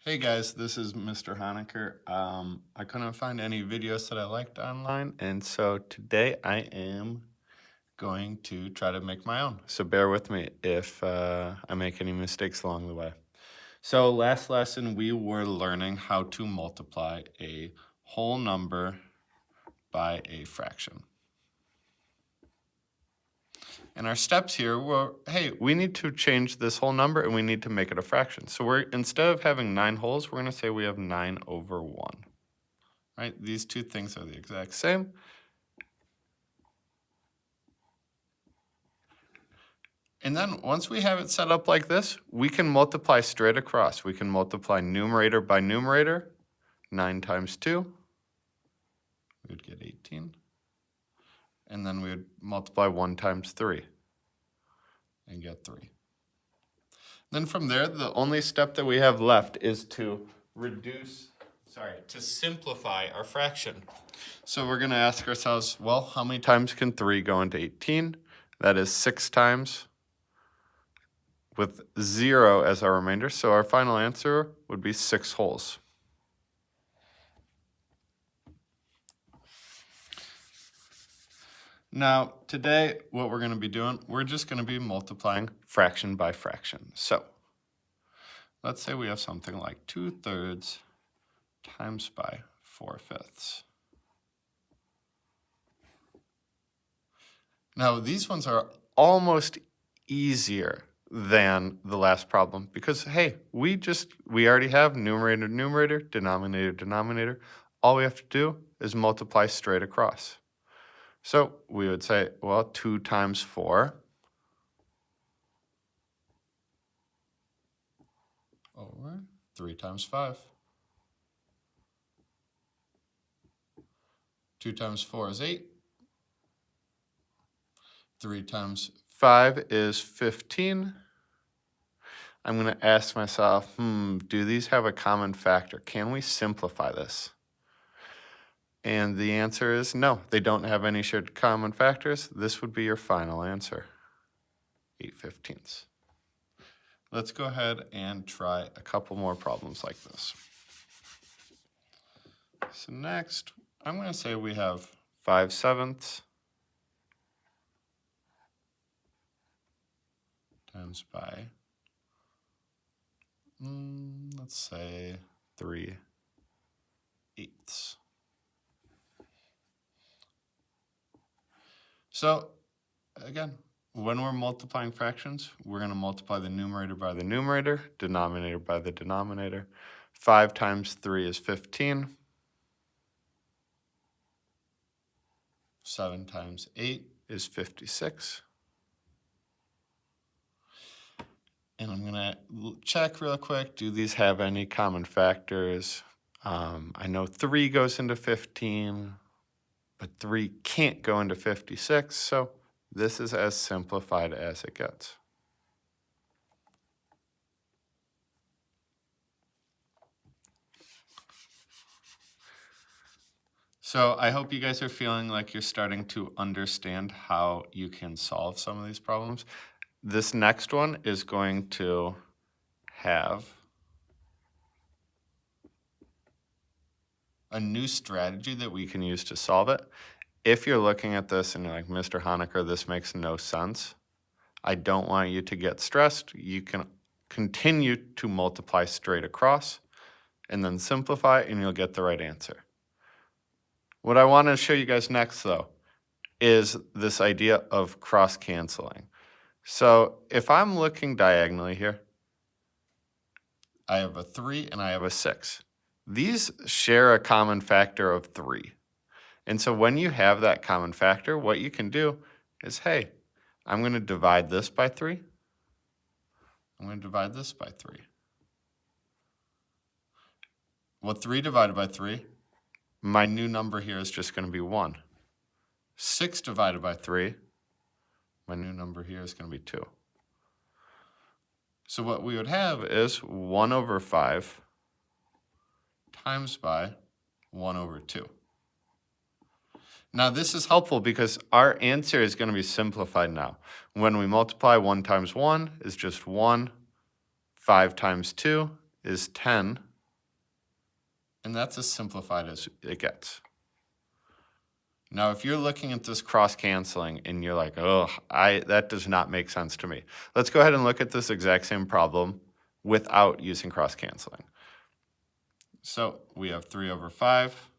Hey guys, this is Mr. Honecker. I couldn't find any videos that I liked online, and so today I am going to try to make my own. So bear with me if I make any mistakes along the way. So last lesson we were learning how to multiply a whole number by a fraction. And our steps here were, hey, we need to change this whole number and we need to make it a fraction. So we're, instead of having 9 wholes, we're going to say we have 9 over 1. Right? These two things are the exact same. And then once we have it set up like this, we can multiply straight across. We can multiply numerator by numerator. 9 times 2, we would get 18. And then we would multiply 1 times 3 and get 3. Then from there, the only step that we have left is to simplify our fraction. So we're going to ask ourselves, well, how many times can 3 go into 18? That is 6 times with 0 as our remainder. So our final answer would be 6 wholes. Now, today, what we're going to be doing, we're just going to be multiplying fraction by fraction. So let's say we have something like 2/3 times by 4/5. Now, these ones are almost easier than the last problem because, hey, we already have numerator, numerator, denominator, denominator. All we have to do is multiply straight across. So we would say, well, 2 times 4 over 3 times 5. 2 times 4 is 8. 3 times 5 is 15. I'm going to ask myself, do these have a common factor? Can we simplify this? And the answer is no, they don't have any shared common factors. This would be your final answer, 8/15. Let's go ahead and try a couple more problems like this. So next, I'm going to say we have 5/7 times by, let's say 3/8. So again, when we're multiplying fractions, we're going to multiply the numerator by the numerator, denominator by the denominator. 5 times 3 is 15. 7 times 8 is 56. And I'm going to check real quick, do these have any common factors? I know 3 goes into 15, but 3 can't go into 56, so this is as simplified as it gets. So I hope you guys are feeling like you're starting to understand how you can solve some of these problems. This next one is going to have a new strategy that we can use to solve it. If you're looking at this and you're like, Mr. Honecker, this makes no sense, I don't want you to get stressed. You can continue to multiply straight across and then simplify and you'll get the right answer. What I want to show you guys next, though, is this idea of cross-canceling. So if I'm looking diagonally here, I have a 3 and I have a 6. These share a common factor of 3. And so when you have that common factor, what you can do is, hey, I'm going to divide this by 3. I'm going to divide this by 3. Well, 3 divided by 3, my new number here is just going to be 1. 6 divided by 3, my new number here is going to be 2. So what we would have is 1 over 5 times by 1 over 2. Now this is helpful because our answer is going to be simplified now. When we multiply, 1 times 1 is just 1. 5 times 2 is 10. And that's as simplified as it gets. Now, if you're looking at this cross-canceling and you're like, oh, that does not make sense to me. Let's go ahead and look at this exact same problem without using cross-canceling. So we have 3 over 5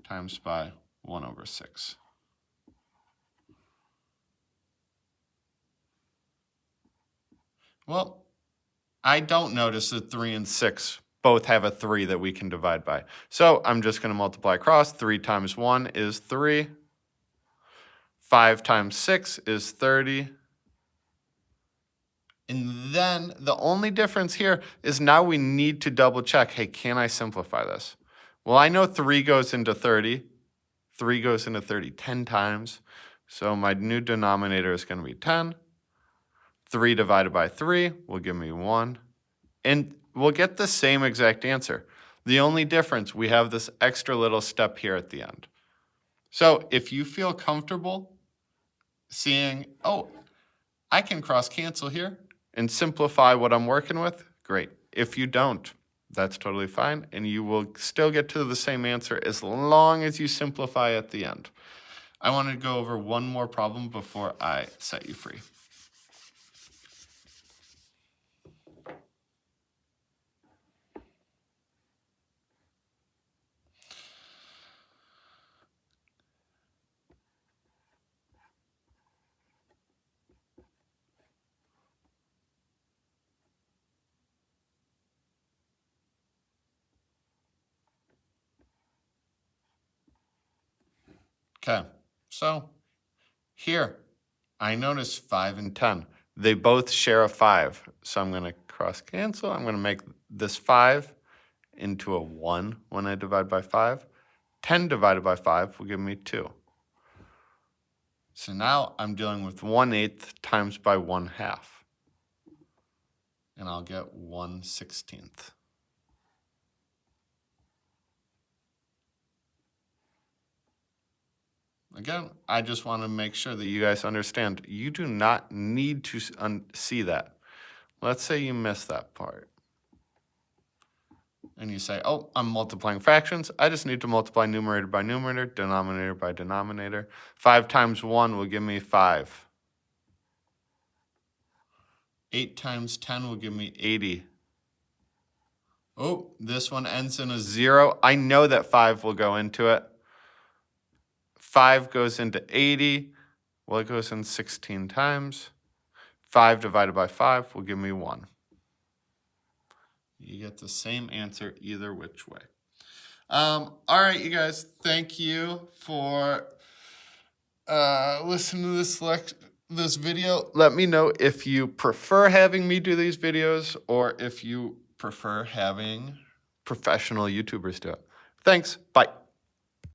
times by 1 over 6. Well, I don't notice that 3 and 6 both have a 3 that we can divide by. So I'm just going to multiply across. 3 times 1 is 3. 5 times 6 is 30. And then the only difference here is now we need to double check, hey, can I simplify this? Well, I know 3 goes into 30. 3 goes into 30 10 times. So my new denominator is going to be 10. 3 divided by 3 will give me 1. And we'll get the same exact answer. The only difference, we have this extra little step here at the end. So if you feel comfortable seeing, oh, I can cross cancel here and simplify what I'm working with, great. If you don't, that's totally fine. And you will still get to the same answer as long as you simplify at the end. I want to go over one more problem before I set you free. Okay, so here, I notice 5 and 10. They both share a 5, so I'm going to cross cancel. I'm going to make this 5 into a 1 when I divide by 5. 10 divided by 5 will give me 2. So now I'm dealing with 1/8 times by 1/2. And I'll get 1/16. Again, I just want to make sure that you guys understand, you do not need to see that. Let's say you missed that part. And you say, oh, I'm multiplying fractions. I just need to multiply numerator by numerator, denominator by denominator. 5 times 1 will give me 5. 8 times 10 will give me 80. Oh, this one ends in a 0. I know that 5 will go into it. 5 goes into 80. Well, it goes in 16 times. 5 divided by 5 will give me 1. You get the same answer either which way. All right, you guys, thank you for listening to this video. Let me know if you prefer having me do these videos or if you prefer having professional YouTubers do it. Thanks. Bye.